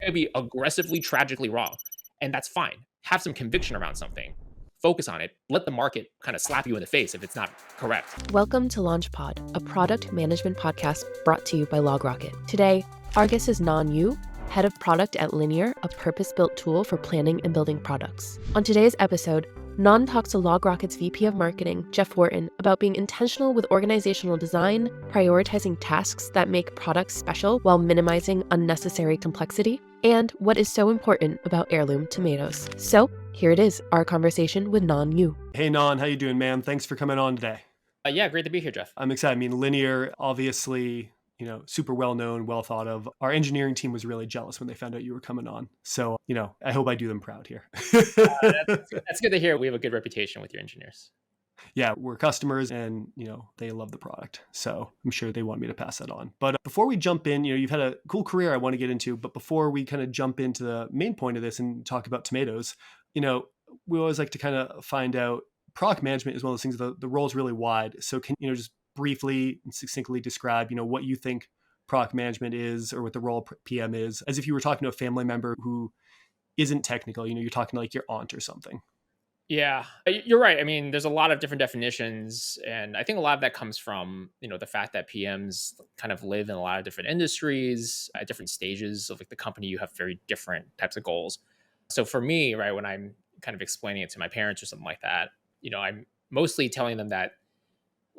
may be aggressively, tragically wrong. And that's fine. Have some conviction around something. Focus on it. Let the market kind of slap you in the face if it's not correct. Welcome to LaunchPod, a product management podcast brought to you by LogRocket. Today, our guest is Nan Yu, head of product at Linear, a purpose-built tool for planning and building products. On today's episode, Nan talks to LogRocket's VP of Marketing, Jeff Wharton, about being intentional with organizational design, prioritizing tasks that make products special while minimizing unnecessary complexity, and what is so important about heirloom tomatoes. So, here it is, our conversation with Nan Yu. Hey Nan, how you doing, man? Thanks for coming on today. Yeah, great to be here, Jeff. I'm excited. I mean, Linear, obviously, super well-known, well thought of. Our engineering team was really jealous when they found out you were coming on. So, I hope I do them proud here. That's good to hear. We have a good reputation with your engineers. Yeah, we're customers and, they love the product. So I'm sure they want me to pass that on. But before we jump in, you've had a cool career I want to get into. But before we kind of jump into the main point of this and talk about tomatoes, we always like to kind of find out product management is one of those things, the role is really wide. So can you just briefly and succinctly describe, what you think product management is or what the role of PM is, as if you were talking to a family member who isn't technical, you're talking to like your aunt or something. Yeah, you're right. I mean, there's a lot of different definitions, and I think a lot of that comes from, the fact that PMs kind of live in a lot of different industries at different stages of like the company. You have very different types of goals. So for me, right, when I'm kind of explaining it to my parents or something like that, I'm mostly telling them that,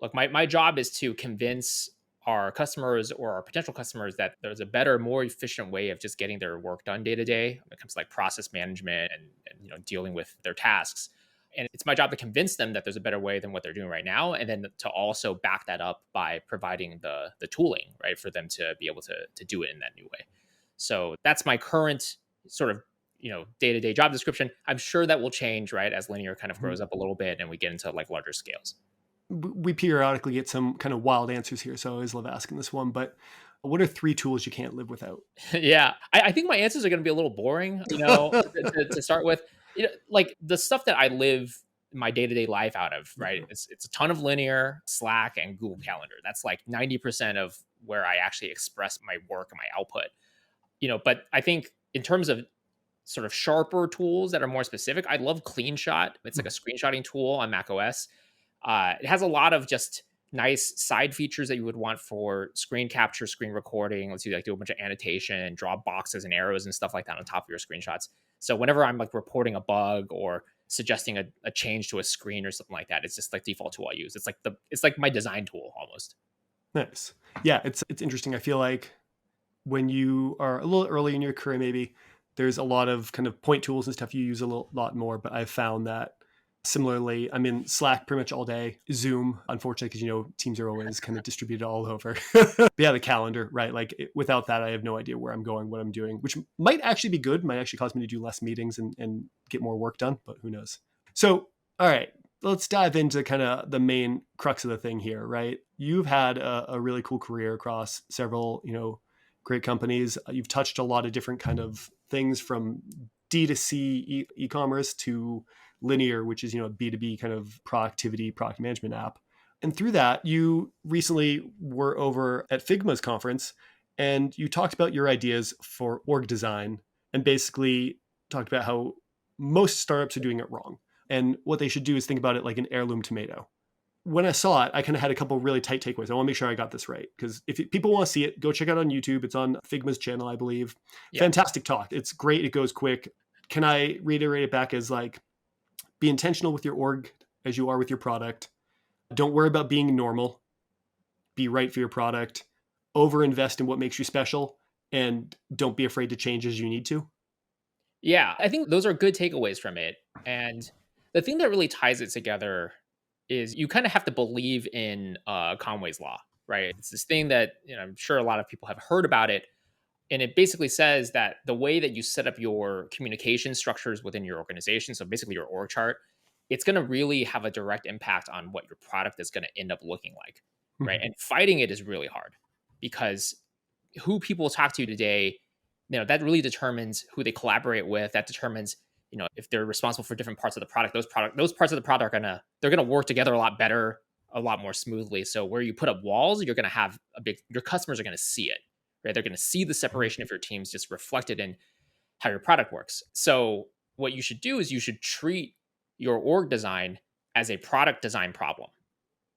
look, my job is to convince our customers or our potential customers that there's a better, more efficient way of just getting their work done day to day when it comes to like process management and dealing with their tasks. And it's my job to convince them that there's a better way than what they're doing right now. And then to also back that up by providing the tooling, right, for them to be able to do it in that new way. So that's my current sort of, day-to-day job description. I'm sure that will change, right, as Linear kind of grows up a little bit and we get into like larger scales. We periodically get some kind of wild answers here, so I always love asking this one. But what are 3 tools you can't live without? Yeah, I think my answers are going to be a little boring, to start with. Like the stuff that I live my day-to-day life out of, right? It's a ton of Linear, Slack, and Google Calendar. That's like 90% of where I actually express my work and my output. But I think in terms of sort of sharper tools that are more specific, I love CleanShot. It's like a screenshotting tool on macOS. It has a lot of just nice side features that you would want for screen capture, screen recording. Let's do a bunch of annotation and draw boxes and arrows and stuff like that on top of your screenshots. So whenever I'm like reporting a bug or suggesting a change to a screen or something like that, it's just like default tool I use. It's like my design tool almost. Nice. Yeah, it's interesting. I feel like when you are a little early in your career, maybe there's a lot of kind of point tools and stuff you use a lot more. But I've found that similarly, I'm in Slack pretty much all day. Zoom, unfortunately, because teams are always kind of distributed all over. But yeah, the calendar, right? Like without that, I have no idea where I'm going, what I'm doing, which might actually be good. Might actually cause me to do less meetings and get more work done, but who knows? So, all right, let's dive into kind of the main crux of the thing here, right? You've had a really cool career across several, great companies. You've touched a lot of different kind of things from D2C e-commerce to Linear, which is, a B2B kind of product management app. And through that, you recently were over at Figma's conference and you talked about your ideas for org design and basically talked about how most startups are doing it wrong. And what they should do is think about it like an heirloom tomato. When I saw it, I kind of had a couple of really tight takeaways. I want to make sure I got this right. Because if people want to see it, go check it out on YouTube. It's on Figma's channel, I believe. Yeah. Fantastic talk. It's great. It goes quick. Can I reiterate it back as like, be intentional with your org as you are with your product. Don't worry about being normal. Be right for your product. Overinvest in what makes you special. And don't be afraid to change as you need to. Yeah, I think those are good takeaways from it. And the thing that really ties it together is you kind of have to believe in Conway's law, right? It's this thing that I'm sure a lot of people have heard about it. And it basically says that the way that you set up your communication structures within your organization, so basically your org chart, it's going to really have a direct impact on what your product is going to end up looking like, right? And fighting it is really hard because who people talk to today, that really determines who they collaborate with. That determines, if they're responsible for different parts of the product. Those parts of the product they're gonna work together a lot better, a lot more smoothly. So where you put up walls, you're gonna have your customers are gonna see it. Right? They're going to see the separation of your teams just reflected in how your product works. So what you should do is you should treat your org design as a product design problem,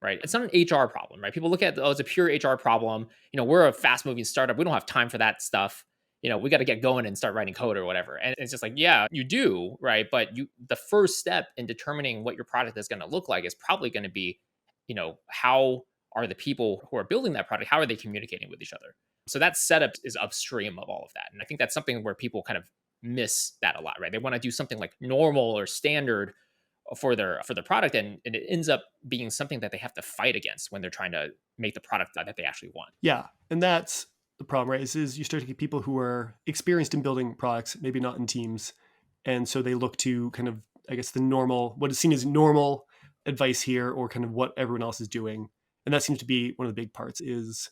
right? It's not an HR problem, right? People look at, oh, it's a pure HR problem. We're a fast moving startup. We don't have time for that stuff. We got to get going and start writing code or whatever. And it's just like, yeah, you do, right? But the first step in determining what your product is going to look like is probably going to be, how are the people who are building that product, how are they communicating with each other? So that setup is upstream of all of that. And I think that's something where people kind of miss that a lot, right? They want to do something like normal or standard for their product, and it ends up being something that they have to fight against when they're trying to make the product that they actually want. Yeah. And that's the problem, right? Is you start to get people who are experienced in building products, maybe not in teams. And so they look to kind of, I guess, the normal, what is seen as normal advice here, or kind of what everyone else is doing. And that seems to be one of the big parts is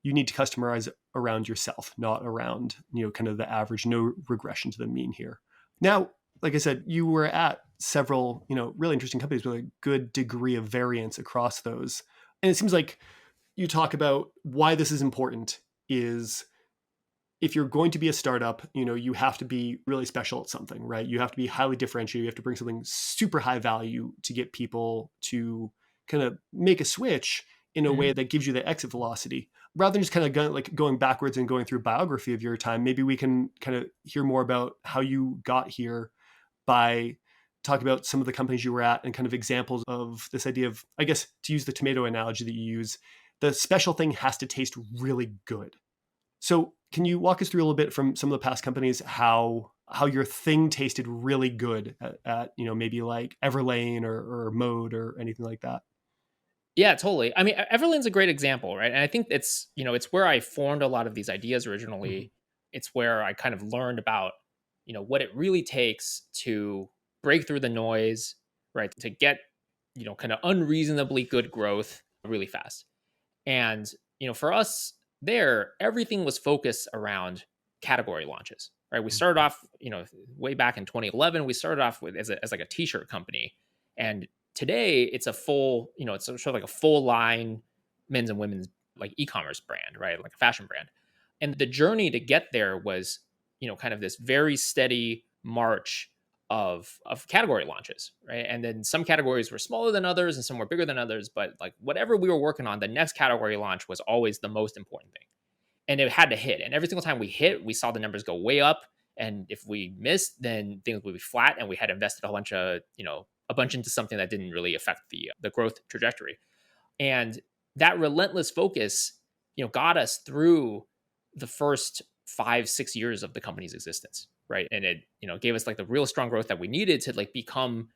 you need to customize around yourself, not around, kind of the average, no regression to the mean here. Now, like I said, you were at several, really interesting companies with a good degree of variance across those. And it seems like you talk about why this is important is if you're going to be a startup, you have to be really special at something, right? You have to be highly differentiated. You have to bring something super high value to get people to kind of make a switch in a way that gives you the exit velocity. Rather than just kind of going backwards and going through biography of your time, maybe we can kind of hear more about how you got here by talking about some of the companies you were at and kind of examples of this idea of, I guess, to use the tomato analogy that you use, the special thing has to taste really good. So can you walk us through a little bit from some of the past companies, how your thing tasted really good at maybe like Everlane or Mode or anything like that? Yeah, totally. I mean, Everlane's a great example, right? And I think it's where I formed a lot of these ideas Mm-hmm. originally. It's where I kind of learned about, what it really takes to break through the noise, right? To get, kind of unreasonably good growth really fast. And, for us there, everything was focused around category launches, right? We started off, way back in 2011, we started off with as like a t-shirt company. And today it's a full, it's sort of like a full line men's and women's like e-commerce brand, right? Like a fashion brand. And the journey to get there was, kind of this very steady march of category launches, right? And then some categories were smaller than others and some were bigger than others, but like whatever we were working on, the next category launch was always the most important thing. And it had to hit. And every single time we hit, we saw the numbers go way up. And if we missed, then things would be flat and we had invested a bunch into something that didn't really affect the growth trajectory. And that relentless focus, got us through the first 5-6 years of the company's existence, right? And it, gave us like the real strong growth that we needed to like become,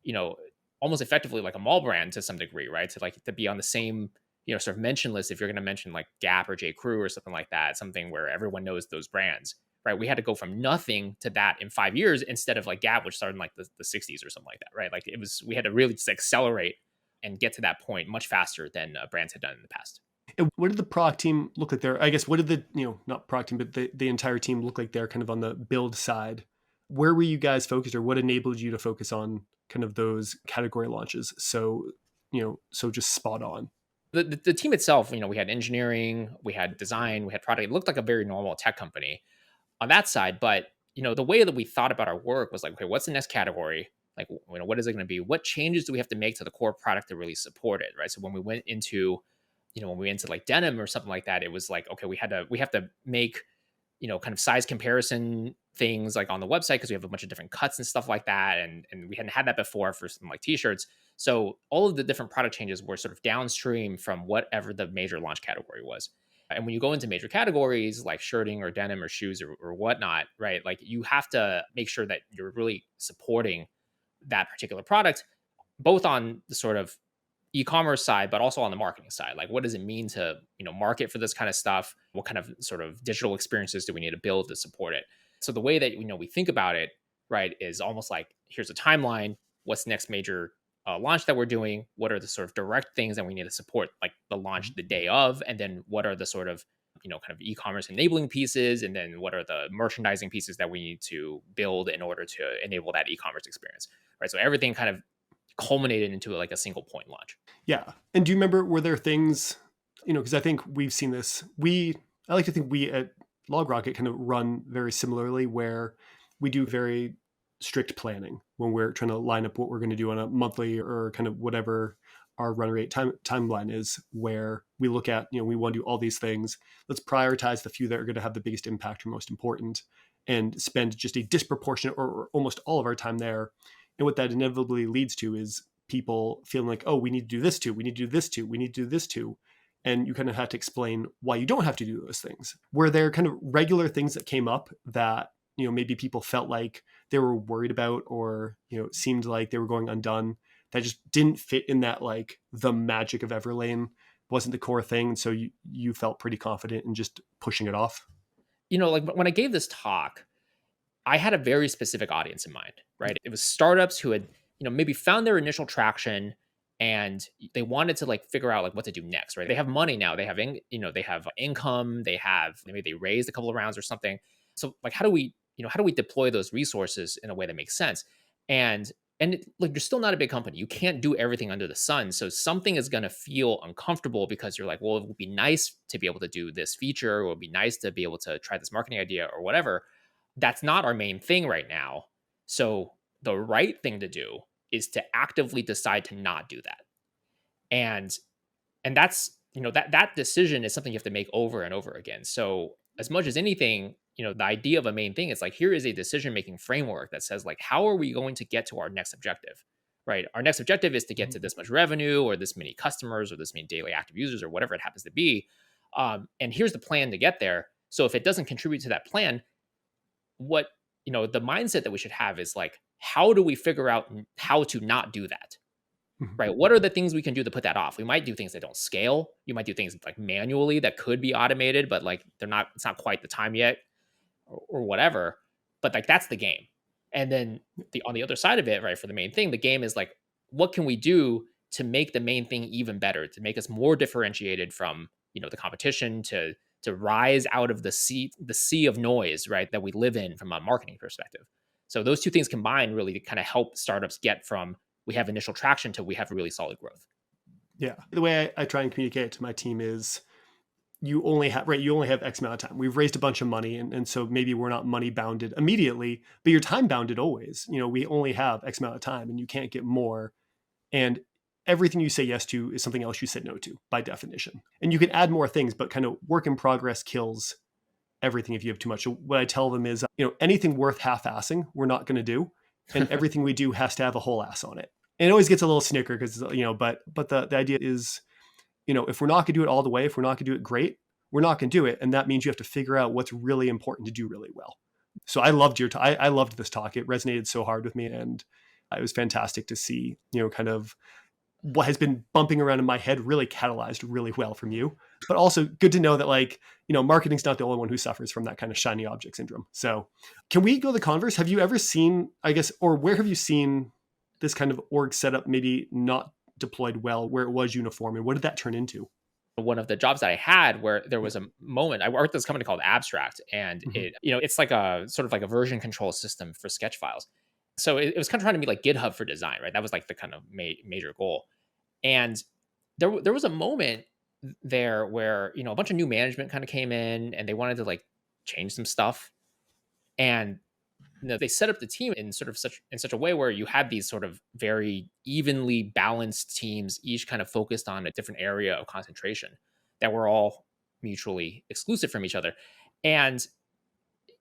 you know, almost effectively like a mall brand to some degree, right? To be on the same, sort of mention list if you're going to mention like Gap or J. Crew or something like that, something where everyone knows those brands, right? We had to go from nothing to that in 5 years instead of like Gap, which started in like the 60s or something like that, right? Like we had to really just accelerate and get to that point much faster than brands had done in the past. And what did the product team look like there? I guess, what did the, not product team, but the entire team look like there kind of on the build side? Where were you guys focused, or what enabled you to focus on kind of those category launches? So, so just spot on. The team itself, we had engineering, we had design, we had product. It looked like a very normal tech company on that side. But, the way that we thought about our work was like, okay, what's the next category? Like, what is it going to be? What changes do we have to make to the core product to really support it? Right. So when we went into, like denim or something like that, it was like, okay, we have to make, kind of size comparison things like on the website because we have a bunch of different cuts and stuff like that. And we hadn't had that before for some like t-shirts. So all of the different product changes were sort of downstream from whatever the major launch category was. And when you go into major categories like shirting or denim or shoes or whatnot, right? Like you have to make sure that you're really supporting that particular product, both on the sort of e-commerce side, but also on the marketing side. Like, what does it mean to, market for this kind of stuff? What kind of sort of digital experiences do we need to build to support it? So the way that, we think about it, right, is almost like, here's a timeline. What's the next major launch that we're doing? What are the sort of direct things that we need to support, like the launch the day of? And then what are the sort of, kind of e-commerce enabling pieces? And then what are the merchandising pieces that we need to build in order to enable that e-commerce experience, right? So everything kind of culminated into like a single point launch. Yeah. And do you remember, were there things, because I think we've seen this, I like to think we at LogRocket kind of run very similarly, where we do very strict planning when we're trying to line up what we're going to do on a monthly or kind of whatever our run rate timeline is, where we look at, we want to do all these things. Let's prioritize the few that are going to have the biggest impact or most important and spend just a disproportionate or almost all of our time there. And what that inevitably leads to is people feeling like, oh, we need to do this too. We need to do this too. We need to do this too. And you kind of have to explain why you don't have to do those things. Were there kind of regular things that came up that, maybe people felt like they were worried about, or, seemed like they were going undone, that just didn't fit in that, like, the magic of Everlane wasn't the core thing? And so you felt pretty confident in just pushing it off? Like when I gave this talk, I had a very specific audience in mind, right? It was startups who had, maybe found their initial traction and they wanted to like figure out like what to do next, right? They have money now, they have, they have income, maybe they raised a couple of rounds or something. So like, how do we deploy those resources in a way that makes sense? Like, you're still not a big company. You can't do everything under the sun. So something is going to feel uncomfortable because you're like, well, it would be nice to be able to do this feature, or it would be nice to be able to try this marketing idea or whatever. That's not our main thing right now. So the right thing to do is to actively decide to not do that. And that's, that decision is something you have to make over and over again. So as much as anything, the idea of a main thing is like, here is a decision-making framework that says like, how are we going to get to our next objective, right? Our next objective is to get to this much revenue or this many customers or this many daily active users or whatever it happens to be. And here's the plan to get there. So if it doesn't contribute to that plan, what, the mindset that we should have is like, how do we figure out how to not do that? Right? What are the things we can do to put that off? We might do things that don't scale. You might do things like manually that could be automated, but like it's not quite the time yet or whatever. But like, that's the game. And then on the other side of it, right, for the main thing, the game is like, what can we do to make the main thing even better, to make us more differentiated from, the competition, to rise out of the sea of noise, right, that we live in from a marketing perspective. So those two things combined really kind of help startups get from we have initial traction to we have really solid growth. Yeah. The way I try and communicate it to my team is you only have X amount of time. We've raised a bunch of money. And so maybe we're not money bounded immediately, but you're time bounded always. We only have X amount of time and you can't get more. And everything you say yes to is something else you said no to by definition. And you can add more things, but kind of work in progress kills everything if you have too much. So what I tell them is, anything worth half-assing, we're not going to do. And everything we do has to have a whole ass on it. And it always gets a little snicker because, but the idea is, if we're not going to do it all the way, if we're not going to do it great, we're not going to do it. And that means you have to figure out what's really important to do really well. So I loved I loved this talk. It resonated so hard with me. And it was fantastic to see, kind of what has been bumping around in my head really catalyzed really well from you. But also good to know that, like, marketing's not the only one who suffers from that kind of shiny object syndrome. So can we go the converse? Have you ever seen, I guess, or where have you seen this kind of org setup maybe not deployed well, where it was uniform, and what did that turn into? One of the jobs that I had where there was a moment, I worked at this company called Abstract, and it's like a sort of like a version control system for sketch files. So it was kind of trying to be like GitHub for design, right? That was like the kind of major goal. And there was a moment there where, a bunch of new management kind of came in and they wanted to like change some stuff. And they set up the team in such a way where you had these sort of very evenly balanced teams, each kind of focused on a different area of concentration that were all mutually exclusive from each other. And,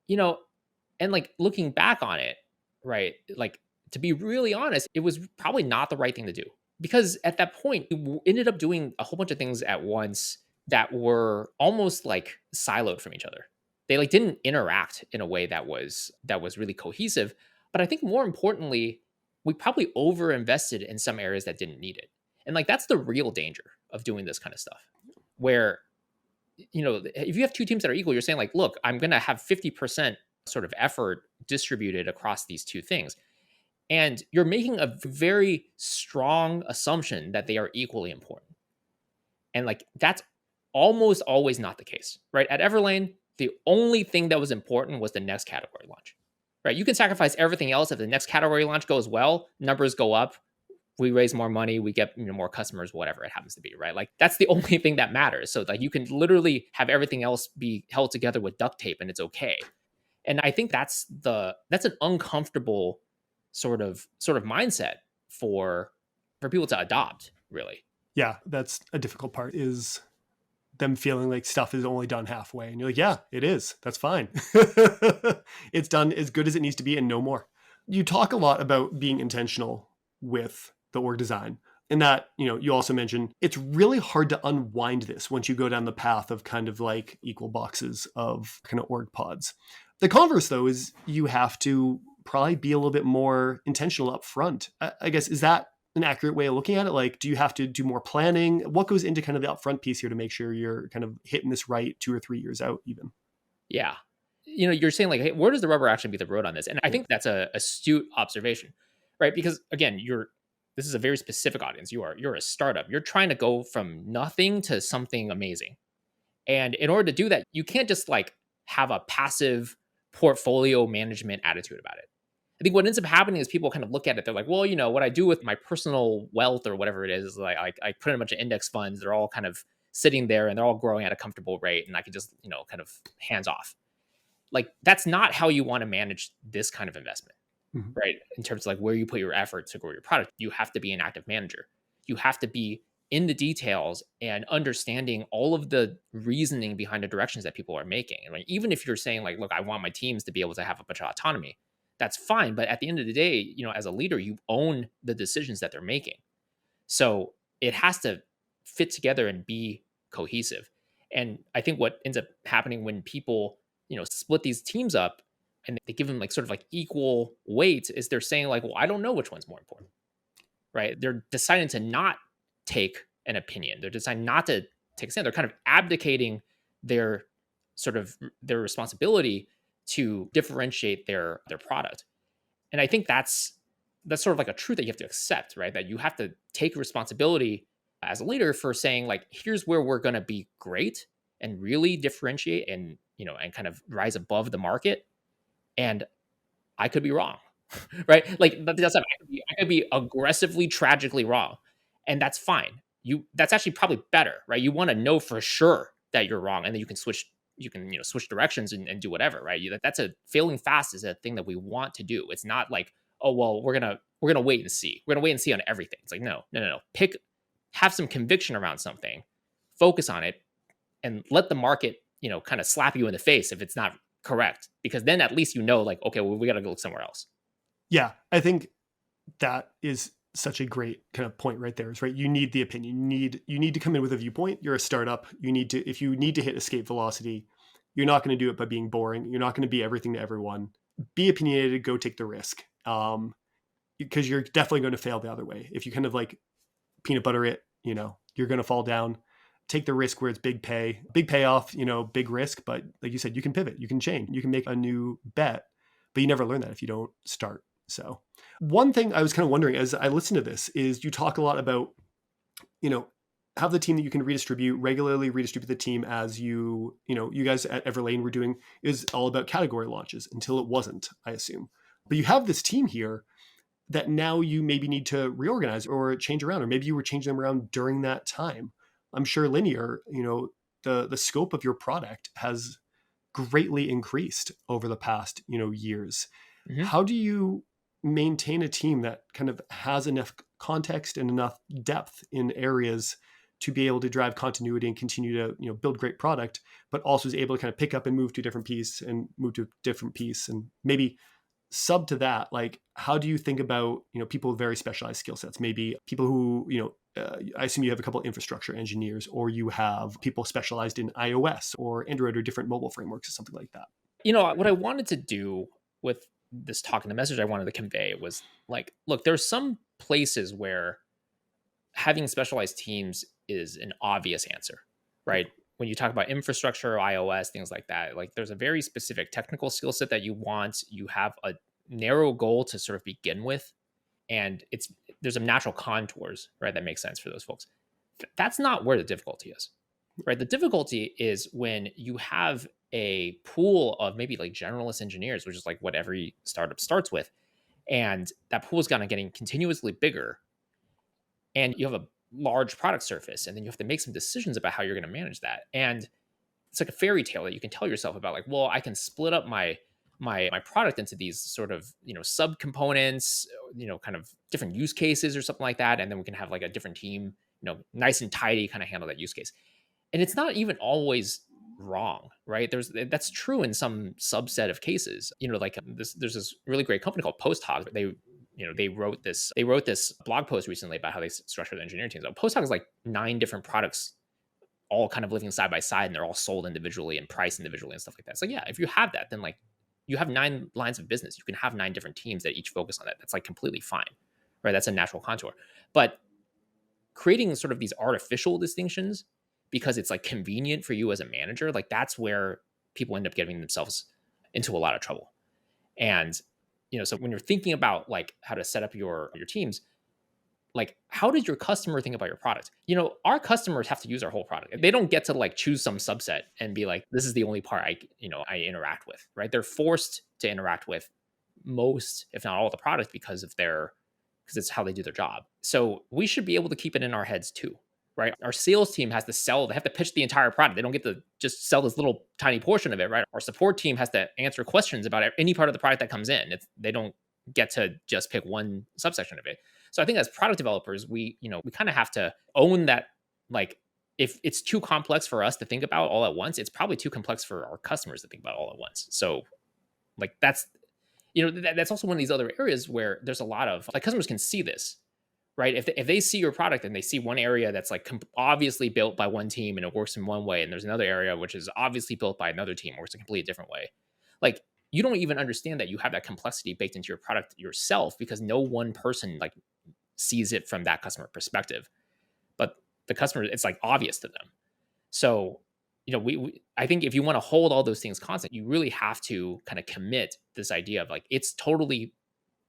and like looking back on it, right, like, to be really honest, it was probably not the right thing to do, because at that point we ended up doing a whole bunch of things at once that were almost like siloed from each other. They like didn't interact in a way that was really cohesive. But I think more importantly, we probably over invested in some areas that didn't need it. And like, that's the real danger of doing this kind of stuff, where, if you have two teams that are equal, you're saying like, look, I'm going to have 50% sort of effort distributed across these two things. And you're making a very strong assumption that they are equally important. And like, that's almost always not the case, right? At Everlane, the only thing that was important was the next category launch, right? You can sacrifice everything else. If the next category launch goes well, numbers go up, we raise more money, we get more customers, whatever it happens to be, right? Like that's the only thing that matters. So like you can literally have everything else be held together with duct tape and it's okay. And I think that's an uncomfortable sort of mindset for people to adopt, really. Yeah, that's a difficult part, is them feeling like stuff is only done halfway. And you're like, yeah, it is. That's fine. It's done as good as it needs to be and no more. You talk a lot about being intentional with the org design. And that, you also mentioned it's really hard to unwind this once you go down the path of kind of like equal boxes of kind of org pods. The converse, though, is you have to probably be a little bit more intentional up front. I guess, is that an accurate way of looking at it? Like, do you have to do more planning? What goes into kind of the upfront piece here to make sure you're kind of hitting this right 2 or 3 years out even? Yeah. You're saying like, hey, where does the rubber actually meet the road on this? And I think that's a astute observation, right? Because again, this is a very specific audience. You're a startup. You're trying to go from nothing to something amazing. And in order to do that, you can't just like have a passive portfolio management attitude about it. I think what ends up happening is people kind of look at it. They're like, well, what I do with my personal wealth or whatever it is like I put in a bunch of index funds. They're all kind of sitting there and they're all growing at a comfortable rate. And I can just, kind of hands off. Like, that's not how you want to manage this kind of investment, right? In terms of like where you put your effort to grow your product, you have to be an active manager. You have to be in the details and understanding all of the reasoning behind the directions that people are making. And like, even if you're saying like, look, I want my teams to be able to have a bunch of autonomy, that's fine. But at the end of the day, as a leader, you own the decisions that they're making. So it has to fit together and be cohesive. And I think what ends up happening when people, split these teams up and they give them like sort of like equal weight is they're saying like, well, I don't know which one's more important, right? They're deciding to not take an opinion. They're deciding not to take a stand. They're kind of abdicating their their responsibility to differentiate their product. And I think that's sort of like a truth that you have to accept, right? That you have to take responsibility as a leader for saying like, here's where we're going to be great and really differentiate and, and kind of rise above the market. And I could be wrong, right? Like that's I could be aggressively, tragically wrong. And that's fine. That's actually probably better, right? You want to know for sure that you're wrong, and then you can switch switch directions and do whatever, right? That's a failing fast is a thing that we want to do. It's not like, oh, well, we're gonna wait and see. We're gonna wait and see on everything. It's like, no. Have some conviction around something, focus on it, and let the market, kind of slap you in the face if it's not correct, because then at least like, okay, well, we got to go look somewhere else. Yeah, I think that is such a great kind of point right there. Is right. You need the opinion. You need to come in with a viewpoint. You're a startup. If you need to hit escape velocity, you're not going to do it by being boring. You're not going to be everything to everyone. Be opinionated. Go take the risk. Because you're definitely going to fail the other way. If you kind of like peanut butter it, you're going to fall down. Take the risk where it's big payoff, big risk. But like you said, you can pivot, you can change, you can make a new bet, but you never learn that if you don't start. So one thing I was kind of wondering as I listen to this is you talk a lot about, have the team that you can regularly redistribute the team as you guys at Everlane were doing is all about category launches until it wasn't, I assume. But you have this team here that now you maybe need to reorganize or change around, or maybe you were changing them around during that time. I'm sure Linear, the scope of your product has greatly increased over the past, years. Mm-hmm. How do you maintain a team that kind of has enough context and enough depth in areas to be able to drive continuity and continue to, build great product, but also is able to kind of pick up and move to a different piece and move to a different piece? And maybe sub to that, like, how do you think about, people with very specialized skill sets? Maybe people who, I assume you have a couple of infrastructure engineers, or you have people specialized in iOS or Android or different mobile frameworks or something like that. What I wanted to do with this talk and the message I wanted to convey was like, look, there's some places where having specialized teams is an obvious answer, right? When you talk about infrastructure, iOS, things like that, like there's a very specific technical skill set that you want. You have a narrow goal to sort of begin with, and there's some natural contours, right, that make sense for those folks. That's not where the difficulty is, right? The difficulty is when you have a pool of maybe like generalist engineers, which is like what every startup starts with, and that pool is kind of getting continuously bigger. and you have a large product surface, and then you have to make some decisions about how you're going to manage that. And it's like a fairy tale that you can tell yourself about, like, well, I can split up my product into these sort of, sub components, kind of different use cases or something like that, and then we can have like a different team, nice and tidy, kind of handle that use case. And it's not even always wrong, right? That's true in some subset of cases. Like there's this really great company called Post Hoc. They wrote this blog post recently about how they structure the engineering teams. Post Hoc is like 9 different products all kind of living side by side, and they're all sold individually and priced individually and stuff like that. So yeah, if you have that, then like you have 9 lines of business. You can have 9 different teams that each focus on that. That's like completely fine, right? That's a natural contour. But creating sort of these artificial distinctions because it's like convenient for you as a manager, like that's where people end up getting themselves into a lot of trouble. And so when you're thinking about like how to set up your teams, like how does your customer think about your product? Our customers have to use our whole product. They don't get to like choose some subset and be like, this is the only part I interact with, right? They're forced to interact with most, if not all, of the product because it's how they do their job. So we should be able to keep it in our heads too, right? Our sales team has to sell, they have to pitch the entire product. They don't get to just sell this little tiny portion of it, right? Our support team has to answer questions about any part of the product that comes in. They don't get to just pick one subsection of it. So I think as product developers, we kind of have to own that, like, if it's too complex for us to think about all at once, it's probably too complex for our customers to think about all at once. So like that's also one of these other areas where there's a lot of like customers can see this, right? If they see your product and they see one area that's like obviously built by one team and it works in one way, and there's another area which is obviously built by another team, works a completely different way, like you don't even understand that you have that complexity baked into your product yourself because no one person like sees it from that customer perspective, but the customer, it's like obvious to them. So I think if you want to hold all those things constant, you really have to kind of commit this idea of like it's totally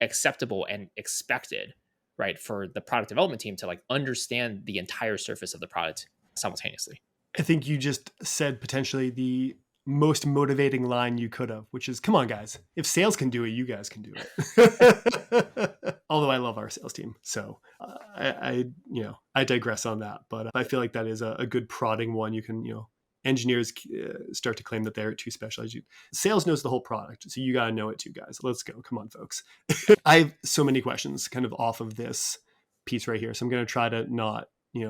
acceptable and expected, right, for the product development team to like understand the entire surface of the product simultaneously. I think you just said potentially the most motivating line you could have, which is, come on, guys. If sales can do it, you guys can do it. Although I love our sales team. So I digress on that. But I feel like that is a good prodding one. You can, engineers start to claim that they're too specialized. Sales knows the whole product. So you got to know it too, guys. Let's go. Come on, folks. I have so many questions kind of off of this piece right here. So I'm going to try to not,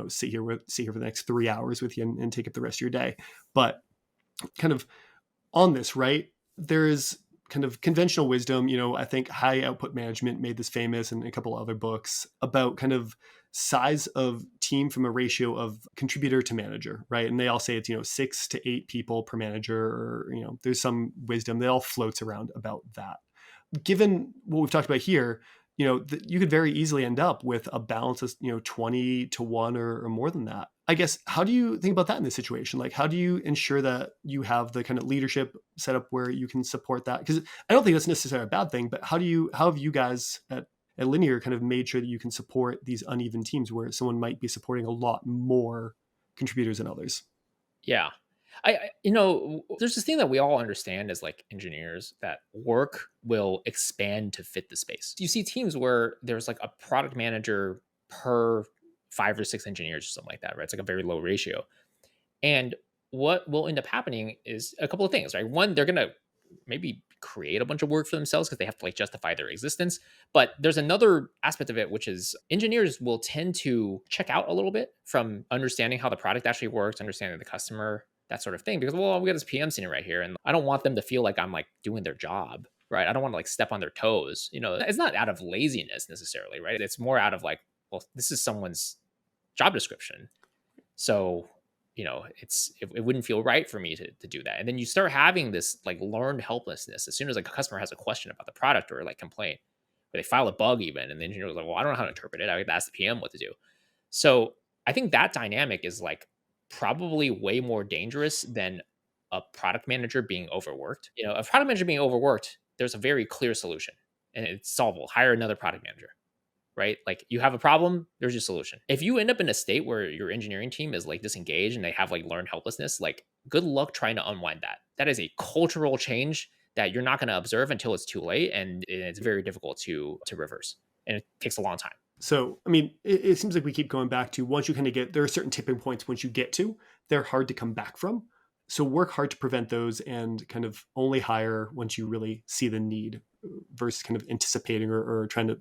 sit here for the next 3 hours with you and take up the rest of your day. But kind of on this, right? There is kind of conventional wisdom. I think High Output Management made this famous, and a couple other books about kind of size of team from a ratio of contributor to manager, right? And they all say it's 6 to 8 people per manager, or there's some wisdom that all floats around about that. Given what we've talked about here, you could very easily end up with a balance of 20 to 1 or more than that. I guess, how do you think about that in this situation? Like, how do you ensure that you have the kind of leadership set up where you can support that? Because I don't think that's necessarily a bad thing, but how have you guys at Linear kind of made sure that you can support these uneven teams where someone might be supporting a lot more contributors than others? Yeah. There's this thing that we all understand as like engineers, that work will expand to fit the space. You see teams where there's like a product manager per 5 or 6 engineers or something like that, right? It's like a very low ratio. And what will end up happening is a couple of things, right? One, they're going to maybe create a bunch of work for themselves because they have to like justify their existence. But there's another aspect of it, which is engineers will tend to check out a little bit from understanding how the product actually works, understanding the customer, that sort of thing. Because, well, we got this PM sitting right here, and I don't want them to feel like I'm like doing their job, right? I don't want to like step on their toes. It's not out of laziness necessarily, right? It's more out of like, well, this is someone's job description. So, it wouldn't feel right for me to do that. And then you start having this like learned helplessness as soon as like a customer has a question about the product or like complaint, or they file a bug even, and the engineer was like, well, I don't know how to interpret it. I have to ask the PM what to do. So I think that dynamic is like probably way more dangerous than a product manager being overworked. A product manager being overworked, there's a very clear solution and it's solvable. Hire another product manager, right? Like you have a problem, there's your solution. If you end up in a state where your engineering team is like disengaged and they have like learned helplessness, like good luck trying to unwind that. That is a cultural change that you're not going to observe until it's too late. And it's very difficult to reverse. And it takes a long time. So, I mean, it seems like we keep going back to once you kind of get, there are certain tipping points once you get to, they're hard to come back from. So work hard to prevent those and kind of only hire once you really see the need versus kind of anticipating or trying to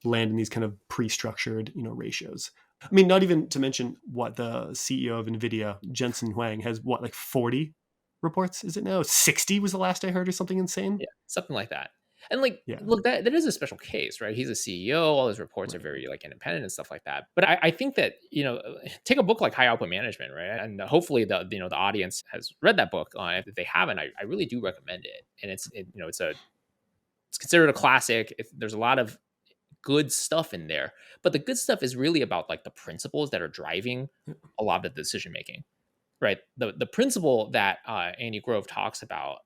land in these kind of pre-structured, ratios. I mean, not even to mention what the CEO of NVIDIA, Jensen Huang, has what, like 40 reports? Is it now? 60 was the last I heard or something insane. Yeah, something like that. And like, Yeah. look, that is a special case, right? He's a CEO. All his reports are Right. very like independent and stuff like that. But I think that take a book like High Output Management, right? And hopefully the audience has read that book. If they haven't, I really do recommend it. And it's considered a classic. There's a lot of good stuff in there, but the good stuff is really about like the principles that are driving a lot of the decision making, right? The principle that Andy Grove talks about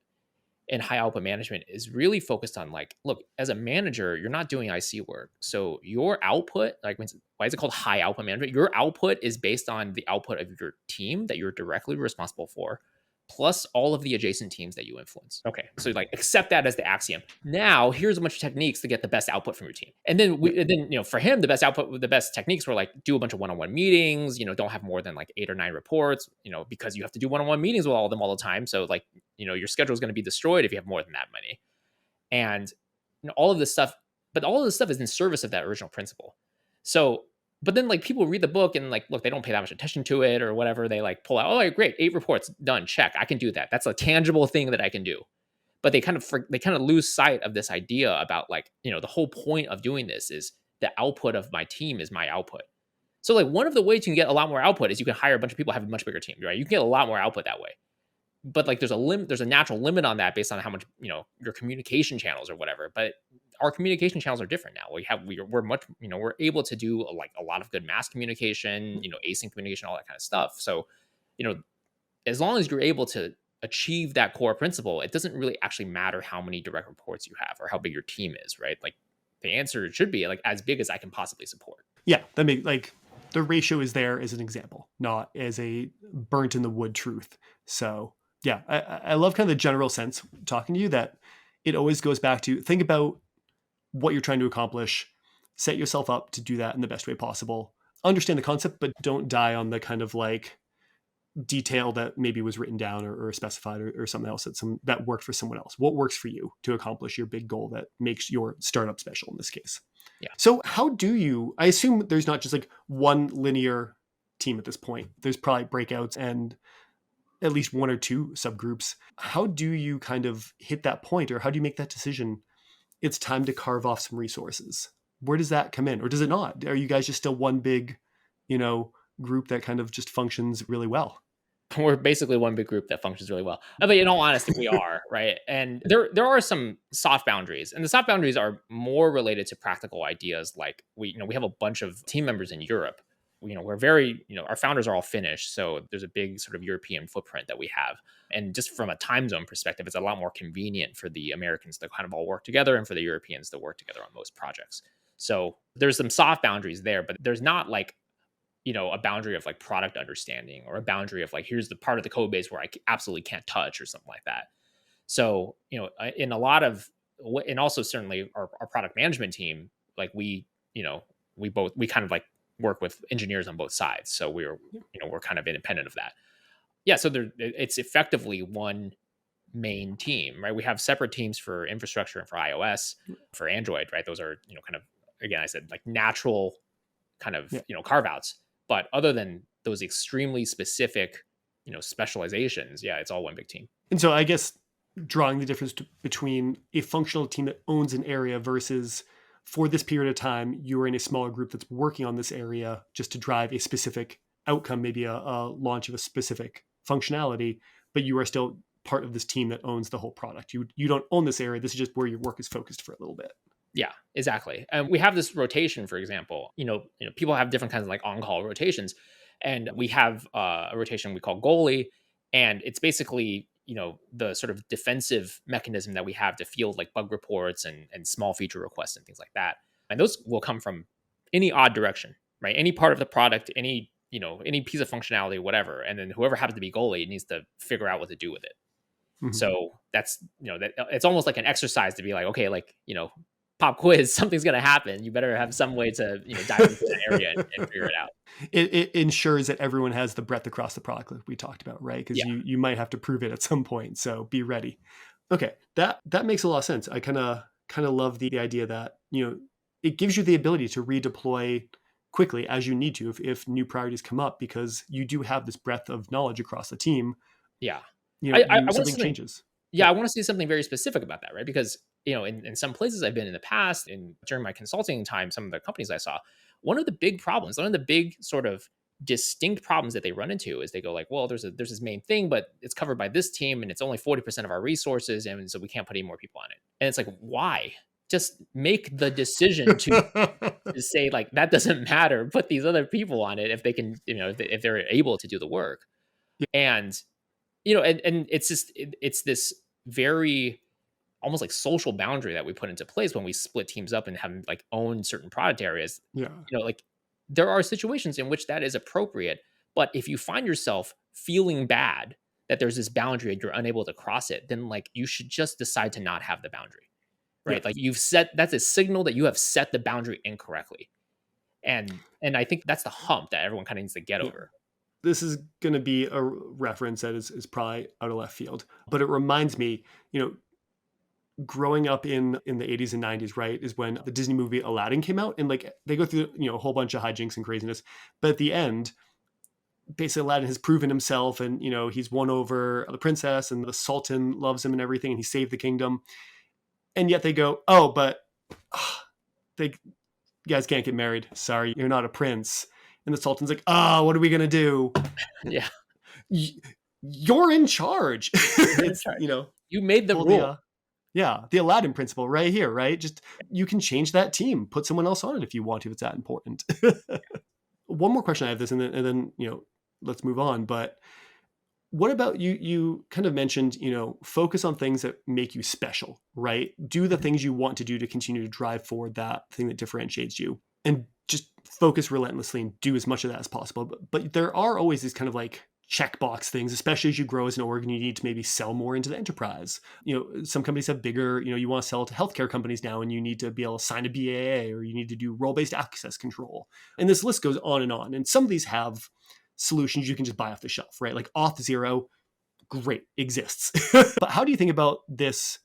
in high output management is really focused on like, look, as a manager, you're not doing IC work. So your output, like why is it called high output management? Your output is based on the output of your team that you're directly responsible for, plus all of the adjacent teams that you influence. Okay. So like accept that as the axiom. Now here's a bunch of techniques to get the best output from your team. And then for him, the best techniques were like do a bunch of one-on-one meetings, don't have more than like 8 or 9 reports, because you have to do one-on-one meetings with all of them all the time. So like, your schedule is going to be destroyed if you have more than that many. And all of this stuff, but all of this stuff is in service of that original principle. So, but then like people read the book and like, look, they don't pay that much attention to it or whatever. They like pull out, oh, great, 8 reports done, check. I can do that. That's a tangible thing that I can do. But they kind of lose sight of this idea about like, the whole point of doing this is the output of my team is my output. So like one of the ways you can get a lot more output is you can hire a bunch of people, have a much bigger team, right? You can get a lot more output that way. But like there's a natural limit on that based on how much, your communication channels or whatever. But our communication channels are different now. We're much, we're able to do like a lot of good mass communication, async communication, all that kind of stuff. So, as long as you're able to achieve that core principle, it doesn't really actually matter how many direct reports you have or how big your team is, right? Like the answer should be like as big as I can possibly support. Yeah. That makes like the ratio is there as an example, not as a burnt in the wood truth. So yeah, I love kind of the general sense talking to you that it always goes back to think about what you're trying to accomplish, set yourself up to do that in the best way possible. Understand the concept, but don't die on the kind of like detail that maybe was written down or specified or something else that worked for someone else. What works for you to accomplish your big goal that makes your startup special in this case? Yeah. So how do you, I assume there's not just like one linear team at this point. There's probably breakouts and at least 1 or 2 subgroups. How do you kind of hit that point, or how do you make that decision? It's time to carve off some resources. Where does that come in, or does it not? Are you guys just still one big, group that kind of just functions really well? We're basically one big group that functions really well. But in all honesty, we are, right? And there are some soft boundaries. And the soft boundaries are more related to practical ideas. Like we have a bunch of team members in Europe. We're very, our founders are all Finnish. So there's a big sort of European footprint that we have. And just from a time zone perspective, it's a lot more convenient for the Americans to kind of all work together and for the Europeans to work together on most projects. So there's some soft boundaries there, but there's not like, a boundary of like product understanding or a boundary of like, here's the part of the code base where I absolutely can't touch or something like that. So, in a lot of, and also certainly our product management team, like we kind of like work with engineers on both sides. So we're kind of independent of that. Yeah. So it's effectively one main team, right? We have separate teams for infrastructure and for iOS, for Android, right? Those are, kind of, again, I said like natural kind of, carve outs. But other than those extremely specific, specializations, yeah, it's all one big team. And so I guess drawing the difference between a functional team that owns an area versus for this period of time, you're in a smaller group that's working on this area just to drive a specific outcome, maybe a launch of a specific functionality, but you are still part of this team that owns the whole product. You don't own this area. This is just where your work is focused for a little bit. Yeah, exactly. And we have this rotation, for example, people have different kinds of like on-call rotations, and we have a rotation we call goalie, and it's basically, the sort of defensive mechanism that we have to field like bug reports and small feature requests and things like that. And those will come from any odd direction, right? Any part of the product, any piece of functionality, whatever. And then whoever happens to be goalie needs to figure out what to do with it. Mm-hmm. So that's, that it's almost like an exercise to be like, okay, like, pop quiz, something's going to happen. You better have some way to, dive into that area and figure it out. It ensures that everyone has the breadth across the product like we talked about, right? Because Yeah. you might have to prove it at some point, so be ready. Okay, that makes a lot of sense. I kind of love the idea that it gives you the ability to redeploy quickly as you need to if new priorities come up, because you do have this breadth of knowledge across the team. Yeah. I When want to something something. changes. Yeah, I want to see something very specific about that, right? Because in some places I've been in the past, and during my consulting time, some of the companies I saw, one of the big problems, one of the big sort of distinct problems that they run into is they go like, well, there's this main thing, but it's covered by this team, and it's only 40% of our resources, and so we can't put any more people on it. And it's like, why? Just make the decision to say like that doesn't matter. Put these other people on it if they can, if they're able to do the work. And and it's just it's this very almost like social boundary that we put into place when we split teams up and have them like own certain product areas. Yeah. Like there are situations in which that is appropriate, but if you find yourself feeling bad that there's this boundary and you're unable to cross it, then like you should just decide to not have the boundary, right? Yeah. Like that's a signal that you have set the boundary incorrectly. And I think that's the hump that everyone kind of needs to get over. This is going to be a reference that is probably out of left field, but it reminds me, growing up in the 80s and 90s, right, is when the Disney movie Aladdin came out, and like they go through a whole bunch of hijinks and craziness, but at the end, basically Aladdin has proven himself, and he's won over the princess, and the Sultan loves him and everything, and he saved the kingdom. And yet they go, oh, but you guys can't get married. Sorry, you're not a prince. And the Sultan's like, what are we gonna do? Yeah, you're in charge. It's you made the rule. The Aladdin principle right here, right? Just you can change that team, put someone else on it if you want to, if it's that important. One more question I have this, and then let's move on. But what about you? You kind of mentioned, focus on things that make you special, right? Do the things you want to do to continue to drive forward that thing that differentiates you, and just focus relentlessly and do as much of that as possible. But there are always these kind of like checkbox things, especially as you grow as an org and you need to maybe sell more into the enterprise. Some companies have bigger, you want to sell to healthcare companies now, and you need to be able to sign a BAA, or you need to do role-based access control. And this list goes on. And some of these have solutions you can just buy off the shelf, right? Like Auth0, great, exists. But how do you think about this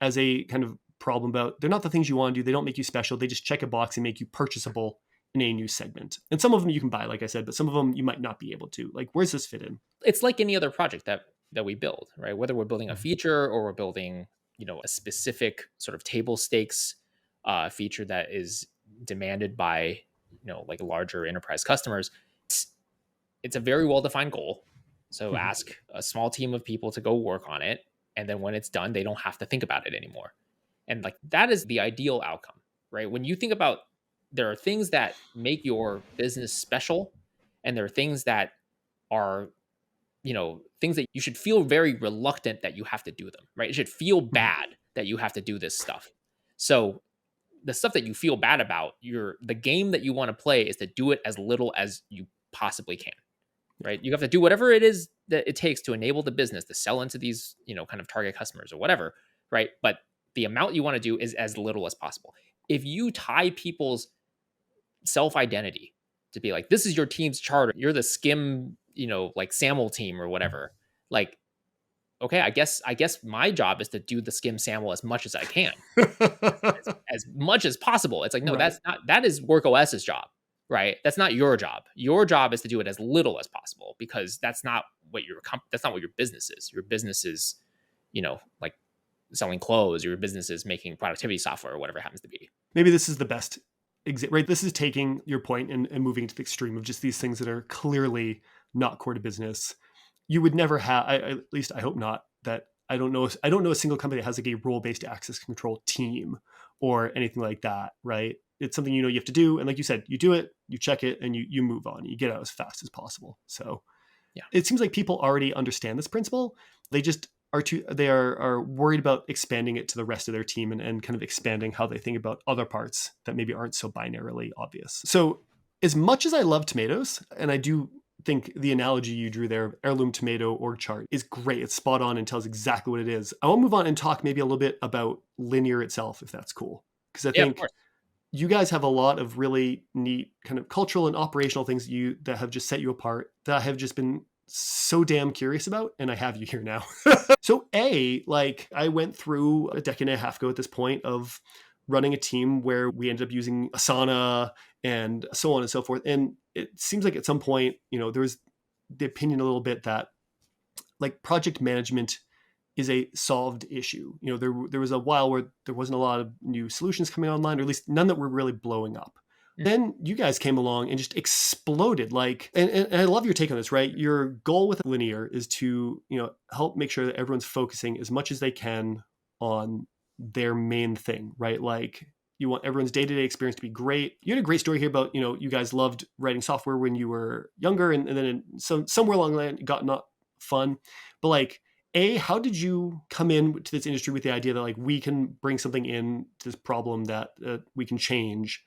as a kind of problem about they're not the things you want to do, they don't make you special, they just check a box and make you purchasable in a new segment? And some of them you can buy, like I said, but some of them you might not be able to. Like, where's this fit in? It's like any other project that we build, right? Whether we're building a feature or we're building, a specific sort of table stakes feature that is demanded by, like larger enterprise customers. It's a very well-defined goal. So ask a small team of people to go work on it. And then when it's done, they don't have to think about it anymore. And like, that is the ideal outcome, right? When you think about, there are things that make your business special, and there are things that are, things that you should feel very reluctant that you have to do them, right? It should feel bad that you have to do this stuff. So the stuff that you feel bad about, the game that you want to play is to do it as little as you possibly can, right? You have to do whatever it is that it takes to enable the business to sell into these, kind of target customers or whatever, right? But the amount you want to do is as little as possible. If you tie people's self-identity to be like, this is your team's charter, you're the skim, like SAML team or whatever, like, okay, I guess my job is to do the skim SAML as much as I can, as much as possible. It's like, no, right. That is WorkOS's job, right? That's not your job. Your job is to do it as little as possible, because that's not what your business is. Your business is, like selling clothes. Your business is making productivity software or whatever it happens to be. Maybe this is the best right? This is taking your point and moving to the extreme of just these things that are clearly not core to business. You would never have, at least I hope not, that I don't know a single company that has like a role-based access control team or anything like that, right? It's something you have to do. And like you said, you do it, you check it, and you move on. You get out as fast as possible. So yeah, it seems like people already understand this principle. They just are worried about expanding it to the rest of their team and kind of expanding how they think about other parts that maybe aren't so binarily obvious. So as much as I love tomatoes, and I do think the analogy you drew there, Heirloom tomato org chart, is great. It's spot on and tells exactly what it is. I want to move on and talk maybe a little bit about Linear itself, if that's cool. because I Yeah, of think course. you guys have a lot of really neat kind of cultural and operational things that have just set you apart that I have just been so damn curious about, and I have you here now. So like I went through a decade and a half ago at this point of running a team where we ended up using Asana and so on and so forth. And it seems like at some point, there was the opinion a little bit that like project management is a solved issue. There was a while where there wasn't a lot of new solutions coming online, or at least none that were really blowing up. Mm. Then you guys came along and just exploded. Like, and I love your take on this, right? Your goal with Linear is to, help make sure that everyone's focusing as much as they can on their main thing, right? Like you want everyone's day-to-day experience to be great. You had a great story here about, you guys loved writing software when you were younger, and then somewhere along the line it got not fun. But like, how did you come in to this industry with the idea that like we can bring something in to this problem that we can change?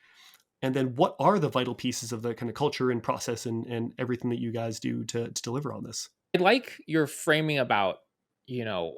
And then what are the vital pieces of the kind of culture and process and everything that you guys do to deliver on this? I like your framing about, you know,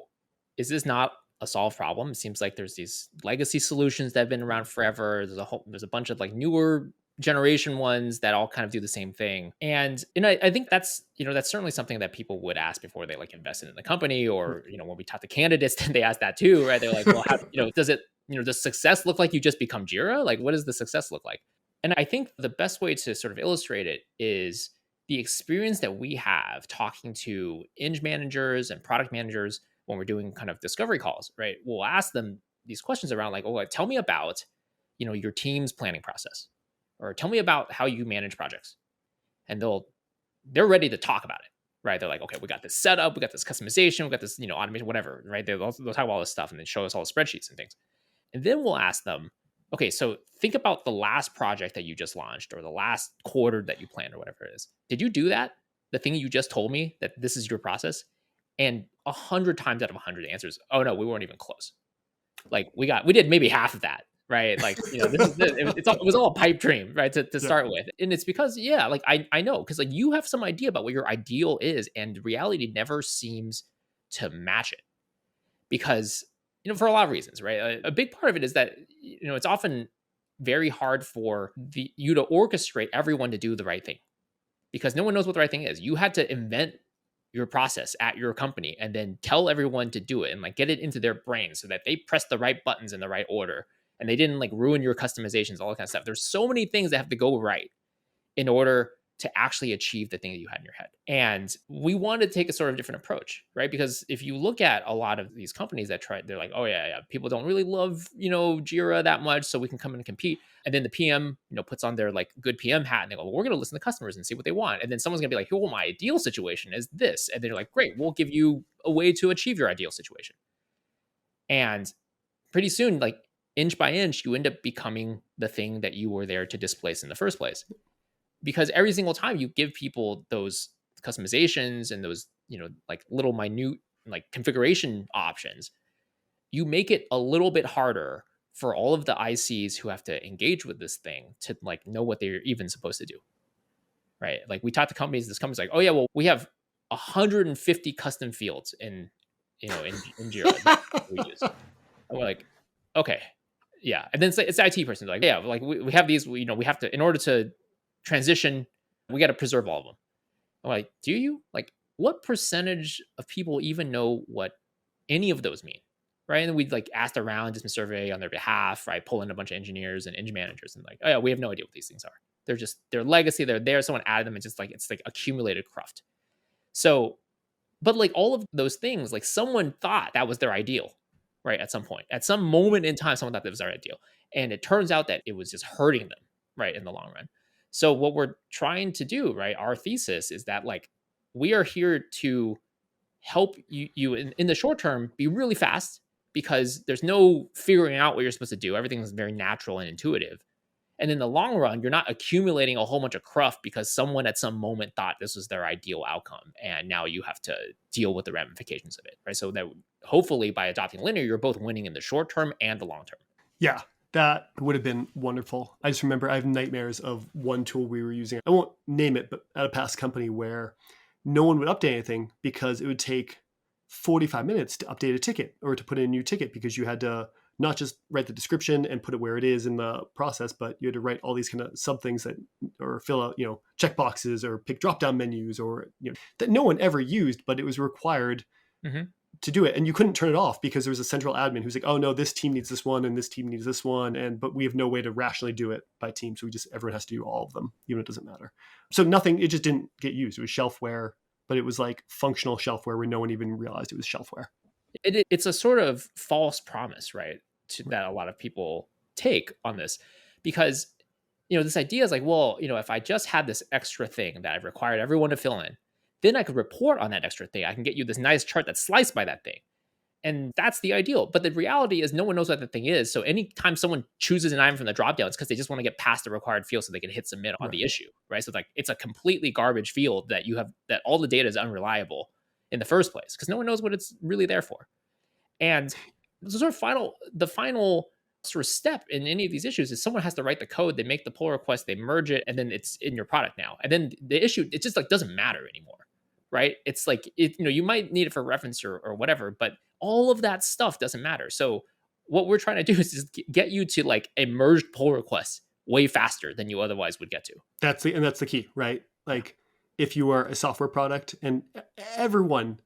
is this not a solved problem? It seems like there's these legacy solutions that have been around forever. There's a bunch of like newer generation ones that all kind of do the same thing. And I think that's certainly something that people would ask before they like invested in the company, or, when we talk to candidates, then they ask that too, right? They're like, well, how, does success look like you just become Jira? Like, what does the success look like? And I think the best way to sort of illustrate it is the experience that we have talking to eng managers and product managers when we're doing kind of discovery calls, right? We'll ask them these questions around like, oh, tell me about, your team's planning process, or tell me about how you manage projects. And they're ready to talk about it, right? They're like, okay, we got this setup, we got this customization, we got this, automation, whatever, right? They'll talk about all this stuff and then show us all the spreadsheets and things. And then we'll ask them, okay, so think about the last project that you just launched, or the last quarter that you planned, or whatever it is. Did you do that? The thing you just told me that this is your process? And 100 times out of 100 answers, oh no, we weren't even close. Like we did maybe half of that, right? Like, it was all a pipe dream, right? To Yeah. start with. And it's because, yeah, like I know, because like you have some idea about what your ideal is, and reality never seems to match it. Because, for a lot of reasons, right? A big part of it is that, it's often very hard for you to orchestrate everyone to do the right thing, because no one knows what the right thing is. You had to invent your process at your company and then tell everyone to do it and like get it into their brain so that they press the right buttons in the right order, and they didn't like ruin your customizations, all that kind of stuff. There's so many things that have to go right in order to actually achieve the thing that you had in your head. And we want to take a sort of different approach, right? Because if you look at a lot of these companies that they're like, oh yeah, people don't really love, Jira that much, so we can come in and compete. And then the PM, puts on their like good PM hat and they go, well, we're going to listen to customers and see what they want. And then someone's going to be like, well, my ideal situation is this. And they're like, great, we'll give you a way to achieve your ideal situation. And pretty soon, like inch by inch, you end up becoming the thing that you were there to displace in the first place. Because every single time you give people those customizations and those, like little minute like configuration options, you make it a little bit harder for all of the ICs who have to engage with this thing to like know what they're even supposed to do. Right. Like we talk to companies, this company's like, oh yeah, well, we have 150 custom fields in Jira that we use. And we're like, okay, yeah. And then it's the IT person, like, yeah, like we have these, we have to, in order to transition, we got to preserve all of them. I'm like, do you? Like, what percentage of people even know what any of those mean? Right. And then we'd like asked around, just a survey on their behalf, right? Pull in a bunch of engineers and eng managers and like, oh yeah, we have no idea what these things are. They're legacy, they're there, someone added them, it's like accumulated cruft. So, but like all of those things, like someone thought that was their ideal, right? At some point, at some moment in time, someone thought that was their ideal. And it turns out that it was just hurting them, right? In the long run. So what we're trying to do, right? Our thesis is that like, we are here to help you in the short term be really fast, because there's no figuring out what you're supposed to do. Everything is very natural and intuitive. And in the long run, you're not accumulating a whole bunch of cruft because someone at some moment thought this was their ideal outcome. And now you have to deal with the ramifications of it, right? So that hopefully by adopting Linear, you're both winning in the short term and the long term. Yeah, that would have been wonderful. I just remember I have nightmares of one tool we were using. I won't name it, but at a past company where no one would update anything because it would take 45 minutes to update a ticket or to put in a new ticket, because you had to not just write the description and put it where it is in the process, but you had to write all these kind of sub things that, or fill out, check boxes or pick drop down menus, or, that no one ever used, but it was required Hmm. to do it. And you couldn't turn it off because there was a central admin who's like, oh no, this team needs this one and this team needs this one. But we have no way to rationally do it by team. So everyone has to do all of them, even if it doesn't matter. So it just didn't get used. It was shelfware, but it was like functional shelfware where no one even realized it was shelfware. It's a sort of false promise, right? That a lot of people take on this, because this idea is like, well, if I just had this extra thing that I've required everyone to fill in, then I could report on that extra thing. I can get you this nice chart that's sliced by that thing. And that's the ideal. But the reality is no one knows what the thing is. So anytime someone chooses an item from the dropdown, it's because they just want to get past the required field so they can hit submit on Right. the issue, right? So it's a completely garbage field that that all the data is unreliable in the first place because no one knows what it's really there for. And the final sort of step in any of these issues is someone has to write the code, they make the pull request, they merge it, and then it's in your product now. And then the issue, it just like doesn't matter anymore, right? It's like, you might need it for reference or whatever, but all of that stuff doesn't matter. So what we're trying to do is just get you to like a merged pull request way faster than you otherwise would get to. That's the key, right? Like if you are a software product, and everyone,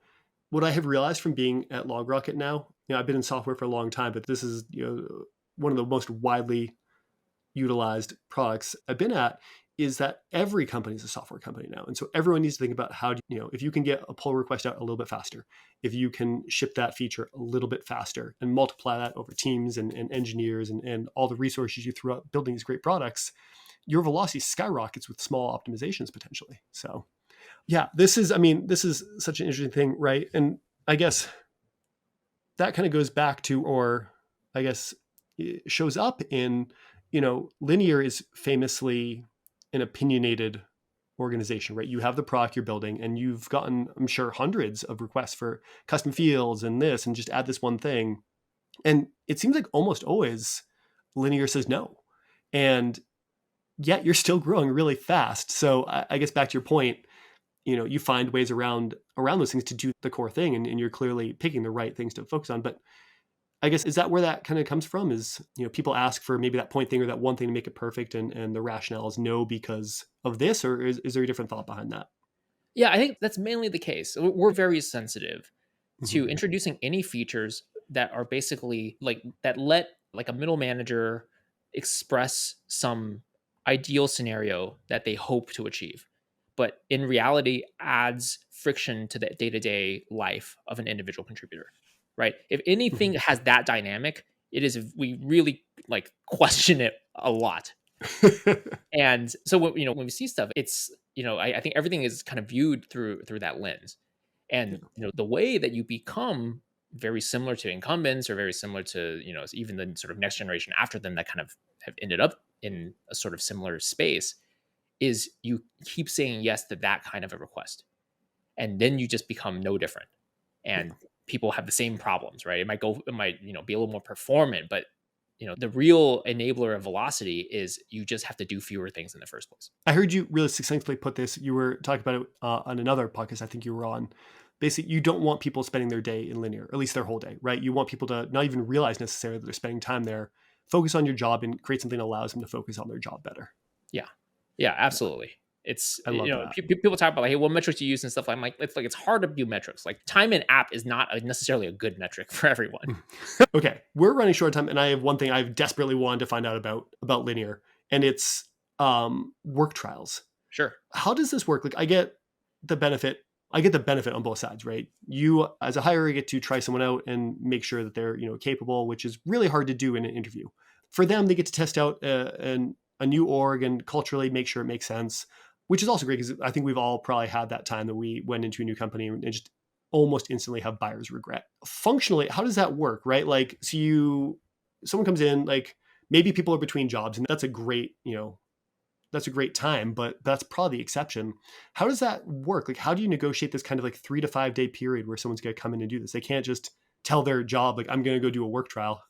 what I have realized from being at LogRocket now, I've been in software for a long time, but this is one of the most widely utilized products I've been at, is that every company is a software company now. And so everyone needs to think about how, if you can get a pull request out a little bit faster, if you can ship that feature a little bit faster and multiply that over teams and engineers and all the resources you throw out building these great products, your velocity skyrockets with small optimizations potentially. So yeah, this is such an interesting thing, right? And I guess that kind of goes back to, or I guess it shows up in, Linear is famously an opinionated organization, right? You have the product you're building and you've gotten, I'm sure, hundreds of requests for custom fields and this, and just add this one thing. And it seems like almost always Linear says no. And yet you're still growing really fast. So I guess back to your point, you find ways around those things to do the core thing, and you're clearly picking the right things to focus on. But I guess, is that where that kind of comes from? Is, people ask for maybe that point thing or that one thing to make it perfect, and the rationale is no because of this, or is there a different thought behind that? Yeah, I think that's mainly the case. We're very sensitive to Mhm. introducing any features that are basically like that let like a middle manager express some ideal scenario that they hope to achieve, but in reality adds friction to the day-to-day life of an individual contributor, right? If anything Mhm. has that dynamic, we really like question it a lot. And so when we see stuff, it's I think everything is kind of viewed through that lens. Yeah. And the way that you become very similar to incumbents, or very similar to even the sort of next generation after them that kind of have ended up in a sort of similar space, is you keep saying yes to that kind of a request, and then you just become no different. Yeah. And people have the same problems, right? It might be a little more performant, but the real enabler of velocity is you just have to do fewer things in the first place. I heard you really succinctly put this. You were talking about it on another podcast I think you were on. Basically, you don't want people spending their day in Linear, or at least their whole day, right? You want people to not even realize necessarily that they're spending time there. Focus on your job and create something that allows them to focus on their job better. Yeah, yeah, Yeah, absolutely. It's I love that. people talk about like, hey, what metrics do you use and stuff. I'm like, it's hard to do metrics. Like time in app is not necessarily a good metric for everyone. Okay, we're running short on time, and I have one thing I've desperately wanted to find out about Linear, and it's work trials. Sure. How does this work? Like, I get the benefit. I get the benefit on both sides, right? You, as a hirer, get to try someone out and make sure that they're capable, which is really hard to do in an interview. For them, they get to test out a new org and culturally make sure it makes sense, which is also great because I think we've all probably had that time that we went into a new company and just almost instantly have buyer's regret. Functionally, how does that work, right? Like, so someone comes in, like maybe people are between jobs, and that's a great time, but that's probably the exception. How does that work? Like, how do you negotiate this kind of like 3 to 5 day period where someone's going to come in and do this? They can't just tell their job, like, I'm going to go do a work trial.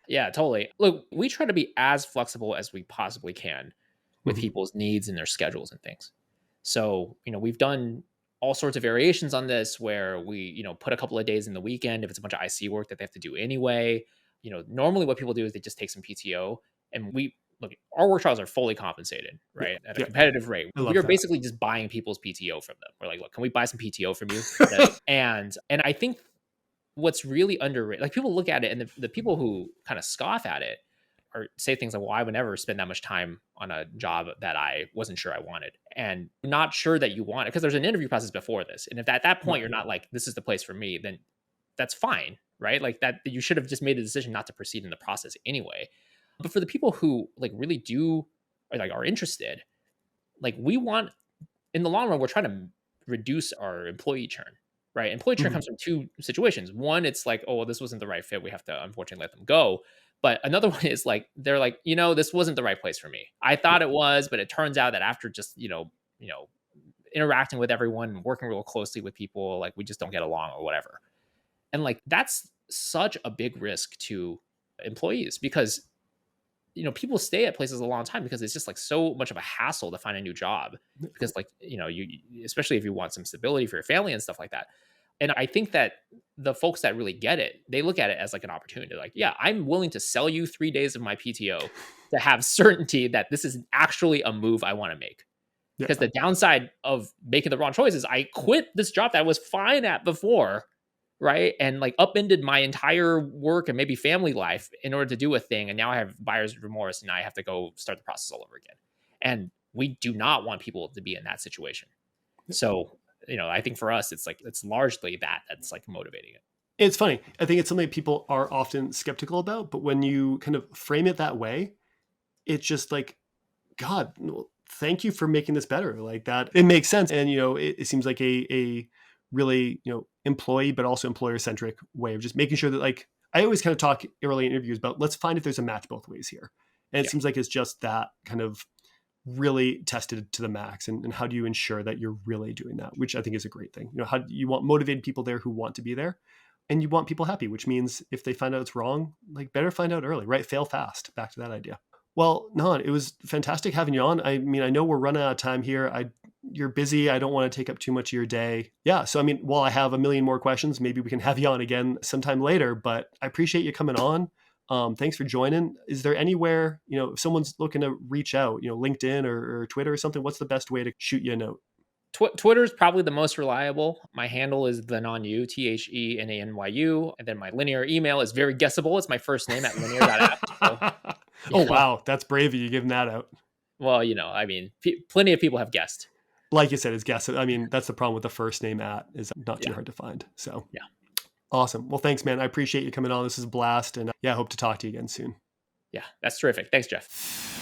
Yeah, totally. Look, we try to be as flexible as we possibly can with Mhm. people's needs and their schedules and things. So, we've done all sorts of variations on this where we, put a couple of days in the weekend if it's a bunch of IC work that they have to do anyway. normally what people do is they just take some PTO, and look, our work trials are fully compensated, right? At a competitive rate. I We love are that. basically just buying people's PTO from them. We're like, look, can we buy some PTO from you? And I think what's really underrated, like people look at it, and the people who kind of scoff at it or say things like, well, I would never spend that much time on a job that I wasn't sure I wanted, and not sure that you want it, because there's an interview process before this. And if at that point you're not like, this is the place for me, then that's fine, right? Like that you should have just made a decision not to proceed in the process anyway. But for the people who like really do or like are interested, like we want, in the long run, we're trying to reduce our employee churn, right? Employee churn comes from two situations. One, it's like, oh, well, this wasn't the right fit, we have to unfortunately let them go. But another one is like, they're like, this wasn't the right place for me. I thought it was, but it turns out that after just, interacting with everyone, working real closely with people, like we just don't get along or whatever. And like, that's such a big risk to employees, because people stay at places a long time because it's just like so much of a hassle to find a new job, because like, you especially if you want some stability for your family and stuff like that. And I think that the folks that really get it, they look at it as like an opportunity. Like, yeah, I'm willing to sell you 3 days of my PTO to have certainty that this is actually a move I want to make. Because the downside of making the wrong choice is I quit this job that I was fine at before, right? And like upended my entire work and maybe family life in order to do a thing. And now I have buyer's remorse and I have to go start the process all over again. And we do not want people to be in that situation. So, I think for us, it's largely that's like motivating it. It's funny. I think it's something people are often skeptical about, but when you kind of frame it that way, it's just like, God, thank you for making this better. Like that, it makes sense. And, it seems like a really, employee, but also employer centric way of just making sure that, like, I always kind of talk early in interviews about, let's find if there's a match both ways here. And it seems like it's just that kind of really tested to the max. And how do you ensure that you're really doing that, which I think is a great thing. How do you want motivated people there who want to be there, and you want people happy, which means if they find out it's wrong, like better find out early, right? Fail fast. Back to that idea. Well, Nan, it was fantastic having you on. I mean, I know we're running out of time here. You're busy. I don't want to take up too much of your day. Yeah. So, I mean, while I have a million more questions, maybe we can have you on again sometime later, but I appreciate you coming on. Thanks for joining. Is there anywhere, if someone's looking to reach out, LinkedIn or Twitter or something, what's the best way to shoot you a note? Twitter is probably the most reliable. My handle is the Nan Yu, TheNanyu. And then my linear email is very guessable. It's my first name at linear.app. So, oh, wow. That's brave of you giving that out. Well, I mean, plenty of people have guessed. Like you said, it's guess. I mean, that's the problem with the first name at, is not too hard to find. So yeah. Awesome. Well, thanks, man. I appreciate you coming on. This is a blast. And I hope to talk to you again soon. Yeah, that's terrific. Thanks, Jeff.